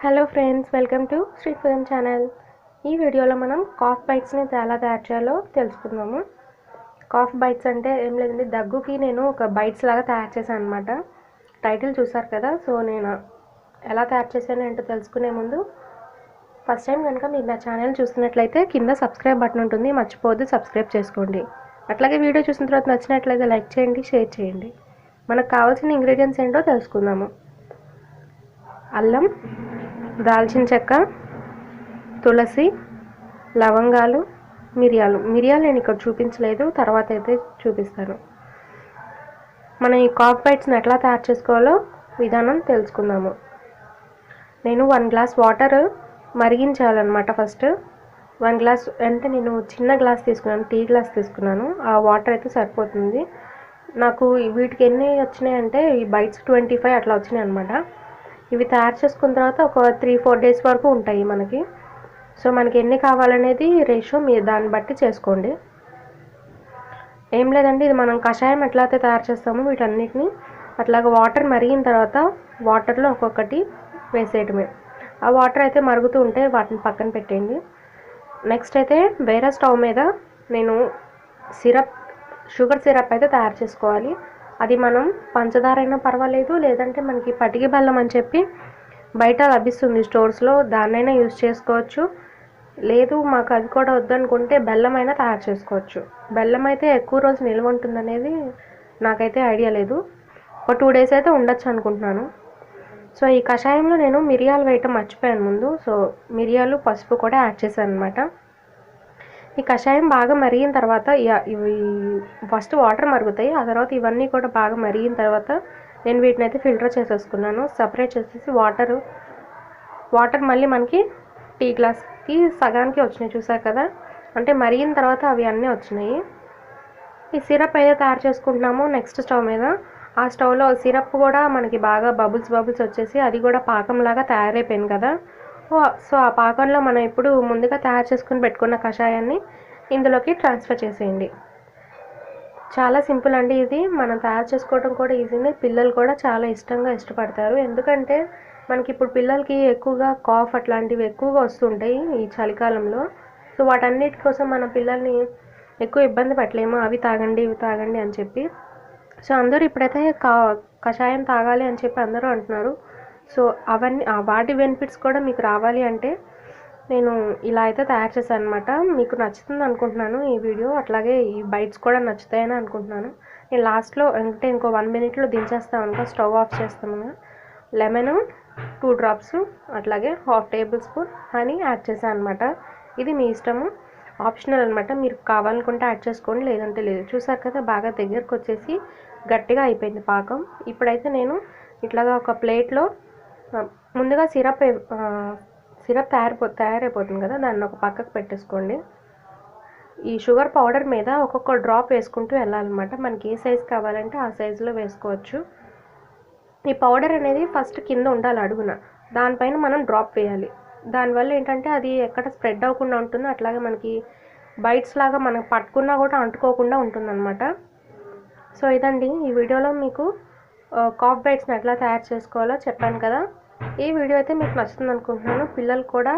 Hello friends, welcome to street food channel. ఈ వీడియోలో మనం కాఫ్ బైట్స్ని ఎలా తయారు చేయాలో తెలుసుకుందాము. కాఫ్ బైట్స్ అంటే ఏం లేదండి, దగ్గుకి నేను ఒక బైట్స్ లాగా తయారు చేశాను అనమాట. టైటిల్ చూసారు కదా. సో నేను ఎలా తయారు చేశాను ఏంటో తెలుసుకునే ముందు ఫస్ట్ టైం కనుక మీరు నా ఛానల్ చూస్తున్నట్లయితే కింద సబ్స్క్రైబ్ బటన్ ఉంటుంది, మర్చిపోవద్దు సబ్స్క్రైబ్ చేసుకోండి. అట్లాగే వీడియో చూసిన తర్వాత నచ్చినట్లయితే లైక్ చేయండి, షేర్ చేయండి. మనకు కావాల్సిన ఇంగ్రీడియంట్స్ ఏంటో తెలుసుకుందాము. అల్లం, దాల్చిన చెక్క, తులసి, లవంగాలు, మిరియాలు నేను ఇక్కడ చూపించలేదు, తర్వాత అయితే చూపిస్తాను. మనం ఈ కాఫ్ బైట్స్ని ఎట్లా తయారు చేసుకోవాలో విధానం తెలుసుకుందాము. నేను 1 గ్లాస్ వాటర్ మరిగించాలన్నమాట. ఫస్ట్ 1 గ్లాస్ అంటే నేను చిన్న గ్లాస్ తీసుకున్నాను, టీ గ్లాస్ తీసుకున్నాను. ఆ వాటర్ అయితే సరిపోతుంది నాకు. వీటికి ఎన్ని వచ్చినాయి అంటే ఈ బైట్స్ 25 అట్లా వచ్చినాయి అనమాట. ఇవి తయారు చేసుకున్న తర్వాత ఒక 3-4 డేస్ వరకు ఉంటాయి మనకి. సో మనకి ఎన్ని కావాలనేది రేషియో మీరు దాన్ని బట్టి చేసుకోండి. ఏం లేదండి, ఇది మనం కషాయం ఎట్లయితే తయారు చేస్తామో వీటన్నిటిని అట్లాగా వాటర్ మరిగిన తర్వాత వాటర్లో ఒక్కొక్కటి వేసేయటమే. ఆ వాటర్ అయితే మరుగుతూ ఉంటే వాటిని పక్కన పెట్టేయండి. నెక్స్ట్ అయితే వేరే స్టవ్ మీద నేను షుగర్ సిరప్ అయితే తయారు చేసుకోవాలి. అది మనం పంచదార అయినా పర్వాలేదు, లేదంటే మనకి పటికి బెల్లం అని చెప్పి బయట లభిస్తుంది స్టోర్స్లో, దాన్నైనా యూజ్ చేసుకోవచ్చు. లేదు మాకు అది కూడా వద్దనుకుంటే బెల్లం అయినా తయారు చేసుకోవచ్చు. బెల్లం అయితే ఎక్కువ రోజు నిల్వ ఉంటుందనేది నాకైతే ఐడియా లేదు. ఒక 2 డేస్ అయితే ఉండొచ్చు అనుకుంటున్నాను. సో ఈ కషాయంలో నేను మిరియాలు వేయటం మర్చిపోయాను ముందు. సో మిరియాలు, పసుపు కూడా యాడ్ చేశాను అనమాట. ఈ కషాయం బాగా మరిగిన తర్వాత ఇవి ఫస్ట్ వాటర్ మరుగుతాయి, ఆ తర్వాత ఇవన్నీ కూడా బాగా మరిగిన తర్వాత నేను వీటిని అయితే ఫిల్టర్ చేసేసుకున్నాను. సపరేట్ చేసేసి వాటర్ మళ్ళీ మనకి టీ గ్లాస్కి సగానికి వచ్చినాయి, చూసారు కదా. అంటే మరిగిన తర్వాత అవి అన్నీ వచ్చినాయి. ఈ సిరప్ ఏదైతే తయారు చేసుకుంటున్నామో నెక్స్ట్ స్టవ్ మీద, ఆ స్టవ్లో సిరప్ కూడా మనకి బాగా బబుల్స్ వచ్చేసి అది కూడా పాకంలాగా తయారైపోయింది కదా. సో ఆ పాకంలో మనం ఇప్పుడు ముందుగా తయారు చేసుకుని పెట్టుకున్న కషాయాన్ని ఇందులోకి ట్రాన్స్ఫర్ చేసేయండి. చాలా సింపుల్ అండి, ఇది మనం తయారు చేసుకోవడం కూడా ఈజీనే. పిల్లలు కూడా చాలా ఇష్టపడతారు. ఎందుకంటే మనకి ఇప్పుడు పిల్లలకి ఎక్కువగా కాఫ్ అట్లాంటివి ఎక్కువగా వస్తుంటాయి ఈ చలికాలంలో. సో వాటన్నిటి కోసం మన పిల్లల్ని ఎక్కువ ఇబ్బంది పెట్టలేము, అవి తాగండి ఇవి తాగండి అని చెప్పి. సో అందరూ ఇప్పుడైతే కషాయం తాగాలి అని చెప్పి అందరూ అంటున్నారు. సో వాటి బెనిఫిట్స్ కూడా మీకు రావాలి అంటే నేను ఇలా అయితే తయారు చేశాను అనమాట. మీకు నచ్చుతుంది అనుకుంటున్నాను ఈ వీడియో, అట్లాగే ఈ బైట్స్ కూడా నచ్చుతాయని అనుకుంటున్నాను. నేను లాస్ట్లో అంటే ఇంకో 1 మినిట్లో దించేస్తాను అనుకో, స్టవ్ ఆఫ్ చేస్తాము. లెమన్ 2 డ్రాప్స్, అట్లాగే 1/2 టేబుల్ స్పూన్ హనీ యాడ్ చేశాను అనమాట. ఇది మీ ఇష్టము, ఆప్షనల్ అనమాట. మీరు కావాలనుకుంటే యాడ్ చేసుకోండి, లేదంటే లేదు. చూసారు కదా బాగా దగ్గరకు వచ్చేసి గట్టిగా అయిపోయింది పాకం. ఇప్పుడైతే నేను ఇట్లాగా ఒక ప్లేట్లో ముందుగా సిరప్ తయారైపోతుంది కదా, దాన్ని ఒక పక్కకు పెట్టేసుకోండి. ఈ షుగర్ పౌడర్ మీద ఒక్కొక్క డ్రాప్ వేసుకుంటూ వెళ్ళాలన్నమాట. మనకి ఏ సైజు కావాలంటే ఆ సైజులో వేసుకోవచ్చు. ఈ పౌడర్ అనేది ఫస్ట్ కింద ఉండాలి అడుగున, దానిపైన మనం డ్రాప్ వేయాలి. దానివల్ల ఏంటంటే అది ఎక్కడ స్ప్రెడ్ అవ్వకుండా ఉంటుంది, అట్లాగే మనకి బైట్స్ లాగా మనం పట్టుకున్నా కూడా అంటుకోకుండా ఉంటుందన్నమాట. సో ఇదండి, ఈ వీడియోలో మీకు కాఫ్ బైట్స్ని ఎట్లా తయారు చేసుకోవాలో చెప్పాను కదా. ఈ వీడియో అయితే మీకు నచ్చుతుంది అనుకుంటున్నాను. పిల్లలు కూడా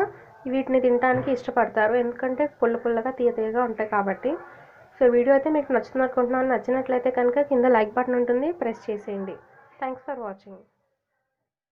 వీటిని తినడానికి ఇష్టపడతారు, ఎందుకంటే పుల్లగా తీయగా ఉంటాయి కాబట్టి. సో వీడియో అయితే మీకు నచ్చుతుంది అనుకుంటున్నాను. నచ్చినట్లయితే కనుక కింద లైక్ బటన్ ఉంటుంది, ప్రెస్ చేసేయండి. Thanks for watching.